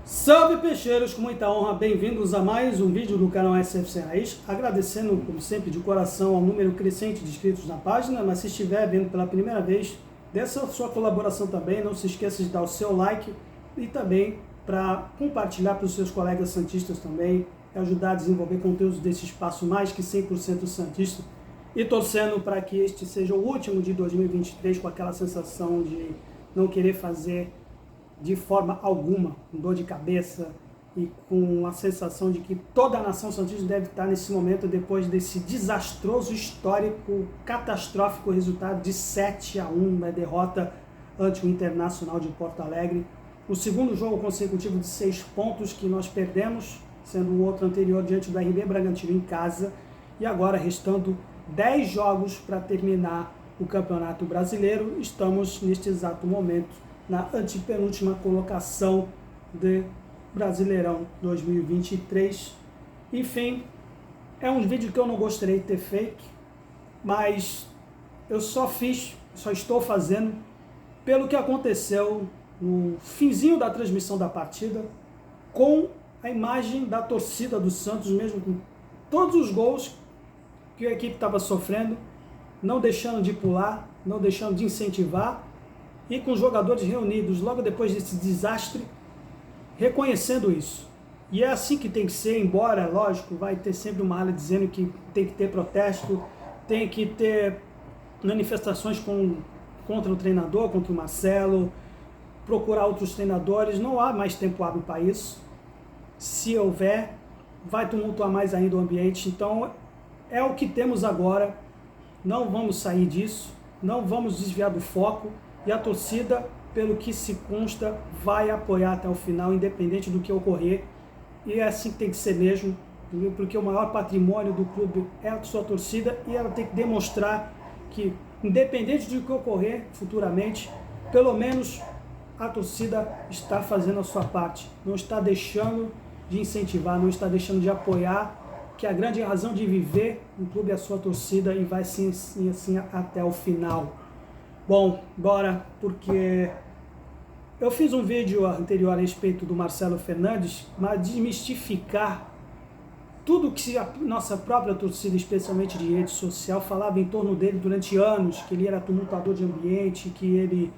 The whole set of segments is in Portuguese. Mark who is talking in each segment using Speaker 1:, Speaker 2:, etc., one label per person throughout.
Speaker 1: Salve peixeiros, com muita honra, bem-vindos a mais um vídeo do canal SFC Raiz, agradecendo como sempre de coração ao número crescente de inscritos na página, mas se estiver vendo pela primeira vez, dessa sua colaboração também, não se esqueça de dar o seu like e também para compartilhar para os seus colegas santistas também, ajudar a desenvolver conteúdos desse espaço mais que 100% santista e torcendo para que este seja o último de 2023 com aquela sensação de não querer fazer de forma alguma, com dor de cabeça e com a sensação de que toda a nação santista deve estar nesse momento depois desse desastroso, histórico, catastrófico resultado de 7-1 na derrota ante o Internacional de Porto Alegre. O segundo jogo consecutivo de 6 pontos que nós perdemos, sendo o outro anterior diante do RB Bragantino em casa, e agora restando 10 jogos para terminar o Campeonato Brasileiro. Estamos neste exato momento na antepenúltima colocação de Brasileirão 2023. Enfim, é um vídeo que eu não gostaria de ter feito, mas eu só estou fazendo pelo que aconteceu no finzinho da transmissão da partida, com a imagem da torcida do Santos, mesmo com todos os gols que a equipe estava sofrendo, não deixando de pular, não deixando de incentivar, e com os jogadores reunidos logo depois desse desastre, reconhecendo isso. E é assim que tem que ser, embora, lógico, vai ter sempre uma ala dizendo que tem que ter protesto, tem que ter manifestações contra o treinador, contra o Marcelo, procurar outros treinadores. Não há mais tempo hábil para isso. Se houver, vai tumultuar mais ainda o ambiente. Então, é o que temos agora. Não vamos sair disso, não vamos desviar do foco. E a torcida, pelo que se consta, vai apoiar até o final, independente do que ocorrer. E é assim que tem que ser mesmo, porque o maior patrimônio do clube é a sua torcida e ela tem que demonstrar que, independente do que ocorrer futuramente, pelo menos a torcida está fazendo a sua parte. Não está deixando de incentivar, não está deixando de apoiar, que a grande razão de viver um clube é a sua torcida e vai sim assim até o final. Bom, bora, porque eu fiz um vídeo anterior a respeito do Marcelo Fernandes, mas desmistificar tudo que a nossa própria torcida, especialmente de rede social, falava em torno dele durante anos, que ele era tumultuador de ambiente, que ele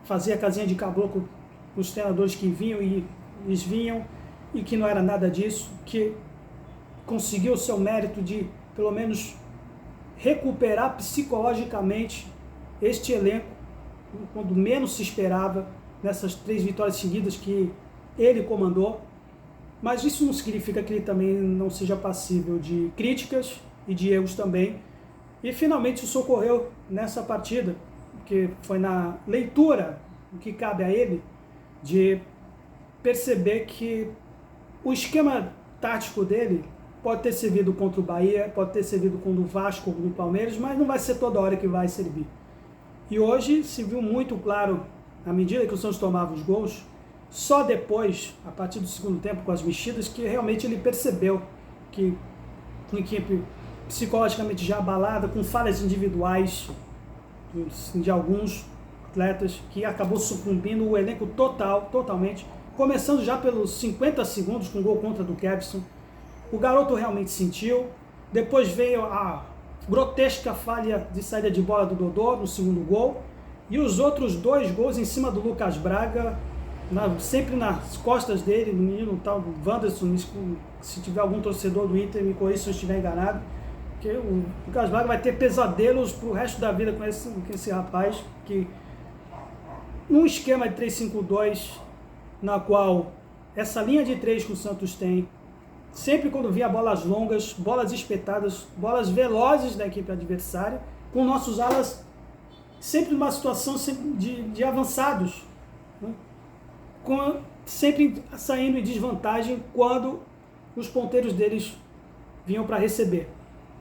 Speaker 1: fazia casinha de caboclo com os treinadores que vinham e eles vinham, e que não era nada disso, que conseguiu o seu mérito de, pelo menos, recuperar psicologicamente este elenco, quando menos se esperava, nessas 3 vitórias seguidas que ele comandou. Mas isso não significa que ele também não seja passível de críticas e de erros também. E finalmente isso ocorreu nessa partida, que foi na leitura, o que cabe a ele, de perceber que o esquema tático dele pode ter servido contra o Bahia, pode ter servido contra o Vasco ou no Palmeiras, mas não vai ser toda hora que vai servir. E hoje se viu muito claro, à medida que o Santos tomava os gols, só depois, a partir do segundo tempo, com as mexidas, que realmente ele percebeu que uma equipe psicologicamente já abalada, com falhas individuais de alguns atletas, que acabou sucumbindo o elenco totalmente, começando já pelos 50 segundos com o gol contra do Kevson. O garoto realmente sentiu, depois veio a grotesca falha de saída de bola do Dodô no segundo gol, e os outros 2 gols em cima do Lucas Braga, sempre nas costas dele, no menino tal do Wanderson. Se tiver algum torcedor do Inter, me corrija se eu estiver enganado, que o Lucas Braga vai ter pesadelos pro resto da vida com esse rapaz, que num esquema de 3-5-2, na qual essa linha de 3 que o Santos tem, sempre quando via bolas longas, bolas espetadas, bolas velozes da equipe adversária, com nossos alas sempre numa situação de avançados, né? Sempre saindo em desvantagem quando os ponteiros deles vinham para receber,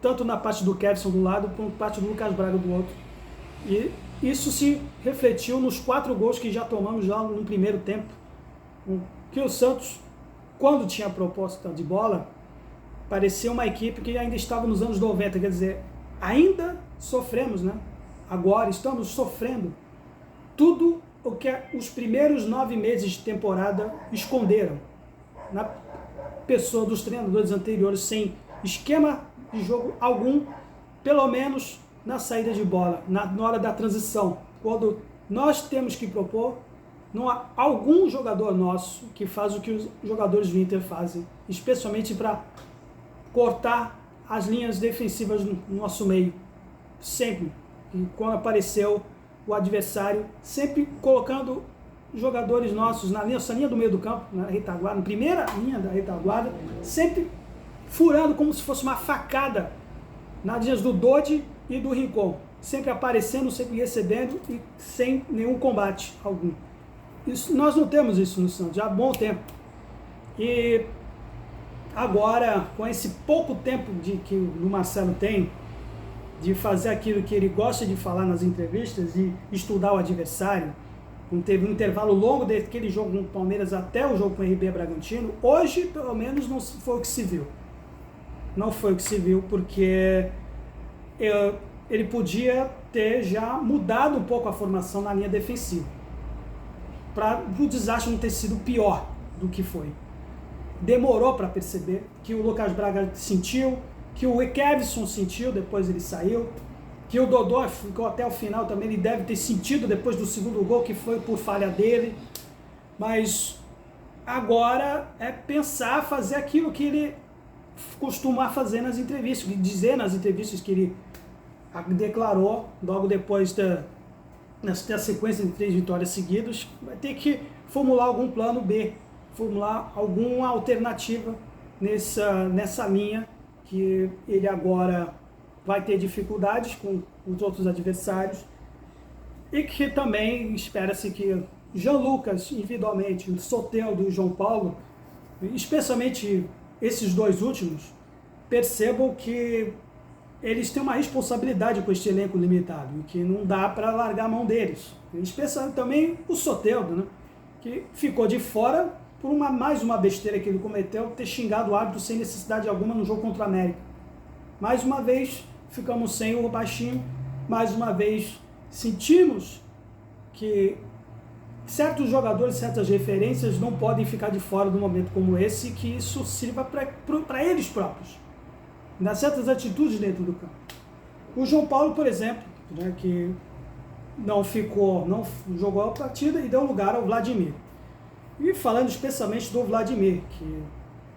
Speaker 1: tanto na parte do Kevson do lado, quanto na parte do Lucas Braga do outro. E isso se refletiu nos 4 gols que já tomamos já no primeiro tempo, que o Santos, quando tinha proposta de bola, parecia uma equipe que ainda estava nos anos 90, quer dizer, ainda sofremos, né? Agora estamos sofrendo. Tudo o que os primeiros 9 meses de temporada esconderam na pessoa dos treinadores anteriores, sem esquema de jogo algum, pelo menos na saída de bola, na hora da transição. Quando nós temos que propor, não há algum jogador nosso que faz o que os jogadores do Inter fazem, especialmente para cortar as linhas defensivas no nosso meio. Sempre. E quando apareceu o adversário, sempre colocando jogadores nossos na nossa linha do meio do campo, na retaguarda, na primeira linha da retaguarda, sempre furando como se fosse uma facada nas linhas do Dodi e do Rincon, sempre aparecendo, sempre recebendo e sem nenhum combate algum. Isso, nós não temos isso no Santos já há bom tempo. E agora, com esse pouco tempo que o Marcelo tem, de fazer aquilo que ele gosta de falar nas entrevistas e estudar o adversário, teve um intervalo longo daquele jogo com o Palmeiras até o jogo com o RB Bragantino, hoje pelo menos não foi o que se viu. Não foi o que se viu, porque ele podia ter já mudado um pouco a formação na linha defensiva, para o desastre não ter sido pior do que foi. Demorou para perceber, que o Lucas Braga sentiu, que o Kevson sentiu, depois ele saiu, que o Dodô ficou até o final também, ele deve ter sentido depois do segundo gol, que foi por falha dele. Mas agora é pensar, fazer aquilo que ele costuma fazer nas entrevistas, dizer nas entrevistas que ele declarou logo depois da sequência de 3 vitórias seguidas. Vai ter que formular algum plano B, formular alguma alternativa nessa linha, que ele agora vai ter dificuldades com os outros adversários, e que também espera-se que Jean Lucas individualmente, o Soteldo e o João Paulo, especialmente esses dois últimos, percebam que eles têm uma responsabilidade com este elenco limitado, e que não dá para largar a mão deles. Especialmente também o Soteldo, né, que ficou de fora por mais uma besteira que ele cometeu, ter xingado o árbitro sem necessidade alguma no jogo contra o América. Mais uma vez, ficamos sem o baixinho, mais uma vez sentimos que certos jogadores, certas referências não podem ficar de fora de um momento como esse, que isso sirva para eles próprios, nas certas atitudes dentro do campo. O João Paulo, por exemplo, né, que não jogou a partida e deu lugar ao Vladimir. E falando especialmente do Vladimir, que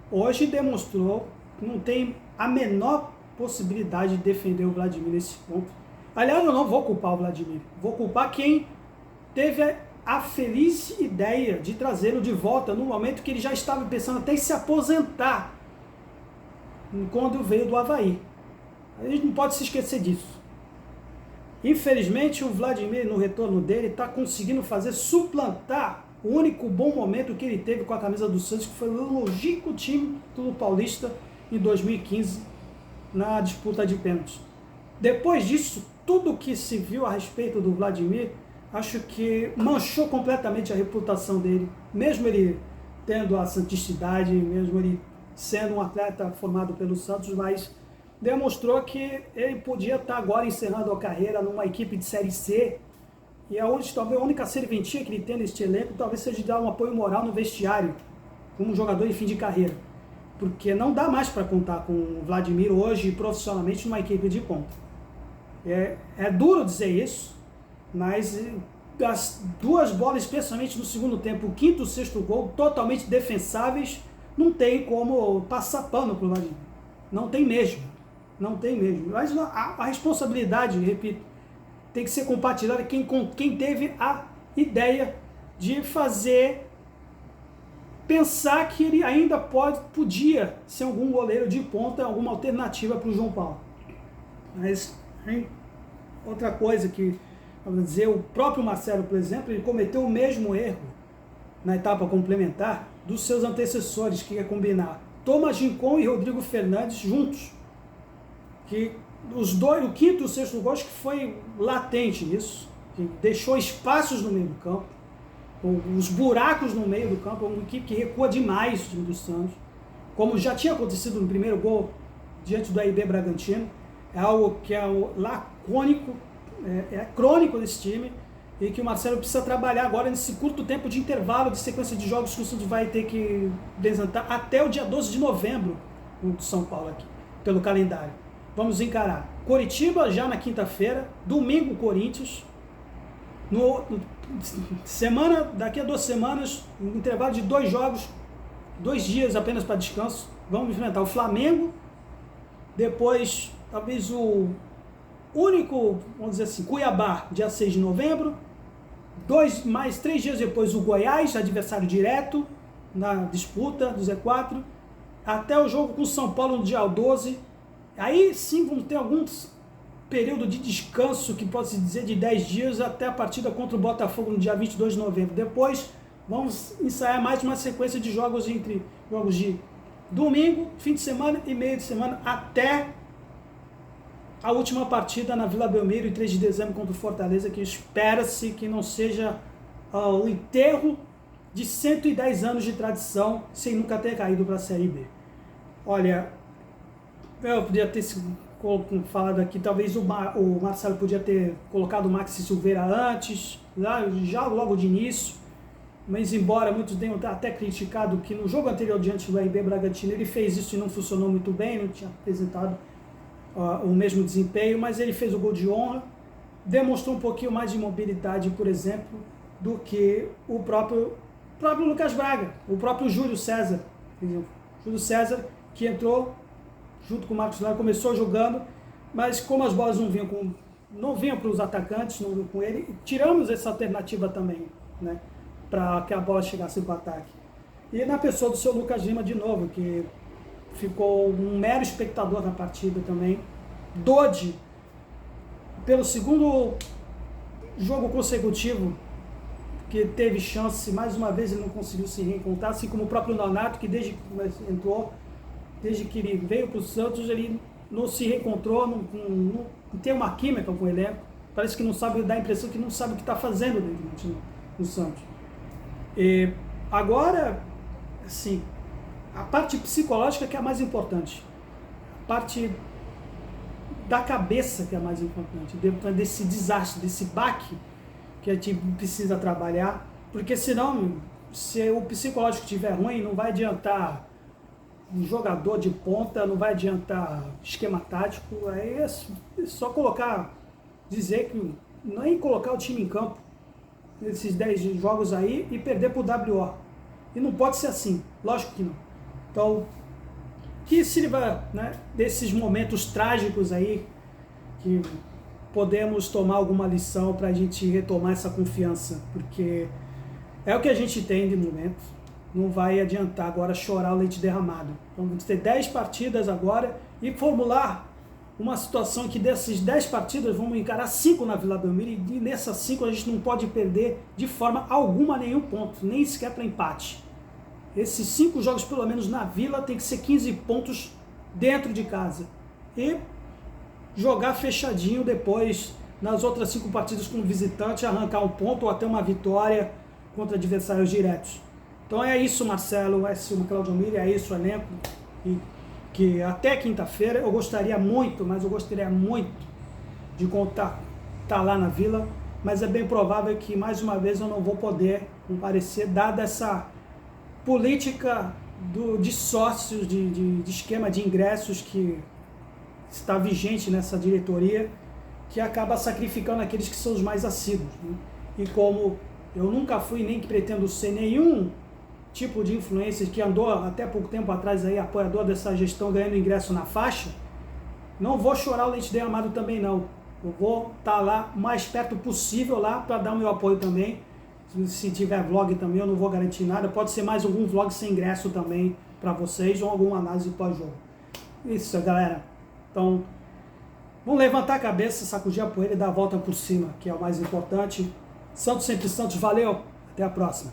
Speaker 1: hoje demonstrou que não tem a menor possibilidade de defender o Vladimir nesse ponto. Aliás, eu não vou culpar o Vladimir, vou culpar quem teve a feliz ideia de trazê-lo de volta no momento que ele já estava pensando até em se aposentar, quando veio do Avaí. A gente não pode se esquecer disso. Infelizmente, o Vladimir, no retorno dele, está conseguindo suplantar o único bom momento que ele teve com a camisa do Santos, que foi o longínquo time do Paulista em 2015, na disputa de pênaltis. Depois disso, tudo que se viu a respeito do Vladimir, acho que manchou completamente a reputação dele, mesmo ele tendo a santicidade, mesmo ele sendo um atleta formado pelo Santos, mas demonstrou que ele podia estar agora encerrando a carreira numa equipe de Série C, e talvez a única serventia que ele tem neste elenco talvez seja de dar um apoio moral no vestiário, como jogador em fim de carreira. Porque não dá mais para contar com o Vladimir hoje profissionalmente numa equipe de ponta. É duro dizer isso, mas as duas bolas, especialmente no segundo tempo, o quinto e o sexto gol, totalmente defensáveis, não tem como passar pano para o Vladimir. Não tem mesmo. Não tem mesmo. Mas a responsabilidade, repito, tem que ser compartilhada com quem teve a ideia de pensar que ele ainda podia ser algum goleiro de ponta, alguma alternativa para o João Paulo. Mas outra coisa que, vamos dizer, o próprio Marcelo, por exemplo, ele cometeu o mesmo erro na etapa complementar dos seus antecessores, que ia combinar Thomas Rincon e Rodrigo Fernandes juntos. Que o quinto e o sexto gol, acho que foi latente isso, que deixou espaços no meio do campo, os buracos no meio do campo, uma equipe que recua demais o time do Santos, como já tinha acontecido no primeiro gol diante do RB Bragantino. É algo que é lacônico, é crônico desse time, e que o Marcelo precisa trabalhar agora nesse curto tempo de intervalo, de sequência de jogos que o Santos vai ter que apresentar até o dia 12 de novembro no São Paulo aqui, pelo calendário. Vamos encarar Coritiba já na quinta-feira, domingo Corinthians, daqui a 2 semanas, um intervalo de 2 jogos, 2 dias apenas para descanso, vamos enfrentar o Flamengo, depois talvez o único, vamos dizer assim, Cuiabá, dia 6 de novembro, 3 dias depois o Goiás, adversário direto na disputa do Z4, até o jogo com o São Paulo no dia 12, aí sim vão ter alguns período de descanso, que pode-se dizer de 10 dias, até a partida contra o Botafogo no dia 22 de novembro. Depois vamos ensaiar mais uma sequência de jogos entre jogos de domingo, fim de semana e meio de semana, até a última partida na Vila Belmiro, em 3 de dezembro, contra o Fortaleza, que espera-se que não seja o enterro de 110 anos de tradição, sem nunca ter caído para a Série B. Olha, eu podia ter falado aqui, talvez o Marcelo podia ter colocado o Maxi Silveira antes, já logo de início, mas embora muitos tenham até criticado que no jogo anterior diante do RB Bragantino ele fez isso e não funcionou muito bem, não tinha apresentado o mesmo desempenho, mas ele fez o gol de honra, demonstrou um pouquinho mais de mobilidade, por exemplo, do que o próprio Lucas Braga, o próprio Júlio César. Júlio César, que entrou junto com o Marcos Leonardo, começou jogando, mas como as bolas não vinham para os atacantes, não vinham com ele, tiramos essa alternativa também, né, para que a bola chegasse para o ataque. E na pessoa do seu Lucas Lima, de novo, que ficou um mero espectador na partida também. Dodi, pelo segundo jogo consecutivo, que teve chance, mais uma vez ele não conseguiu se reencontrar, assim como o próprio Nonato, que desde que ele veio para o Santos, ele não se reencontrou, não tem uma química com o elenco, parece que não sabe, dá a impressão que não sabe o que está fazendo dentro do Santos. E agora, assim, a parte psicológica que é a mais importante, a parte da cabeça que é a mais importante, desse desastre, desse baque que a gente precisa trabalhar, porque senão, se o psicológico estiver ruim, não vai adiantar um jogador de ponta, não vai adiantar esquema tático, aí é só dizer que nem colocar o time em campo nesses 10 jogos aí e perder para o WO. E não pode ser assim, lógico que não. Então, que sirva, né, desses momentos trágicos aí, que podemos tomar alguma lição para a gente retomar essa confiança, porque é o que a gente tem de momento, não vai adiantar agora chorar o leite derramado. Então, vamos ter 10 partidas agora e formular uma situação que dessas 10 partidas vamos encarar 5 na Vila Belmiro, e nessas 5 a gente não pode perder de forma alguma nenhum ponto, nem sequer para empate. Esses 5 jogos, pelo menos na Vila, tem que ser 15 pontos dentro de casa. E jogar fechadinho depois, nas outras 5 partidas como visitante, arrancar um ponto ou até uma vitória contra adversários diretos. Então é isso, Marcelo, é isso, Claudio Miri, é isso, elenco. E que até quinta-feira eu gostaria muito de estar lá na Vila, mas é bem provável que mais uma vez eu não vou poder comparecer, dada essa política de sócios, de esquema de ingressos que está vigente nessa diretoria, que acaba sacrificando aqueles que são os mais assíduos, né? E como eu nunca fui, nem que pretendo ser nenhum tipo de influência que andou até pouco tempo atrás aí, apoiador dessa gestão, ganhando ingresso na faixa, não vou chorar o leite derramado também não. Eu vou estar lá mais perto possível lá para dar o meu apoio também. Se tiver vlog também, eu não vou garantir nada. Pode ser mais algum vlog sem ingresso também para vocês, ou alguma análise pós-jogo. Isso, galera. Então, vamos levantar a cabeça, sacudir a poeira e dar a volta por cima, que é o mais importante. Santos sempre Santos, valeu, até a próxima.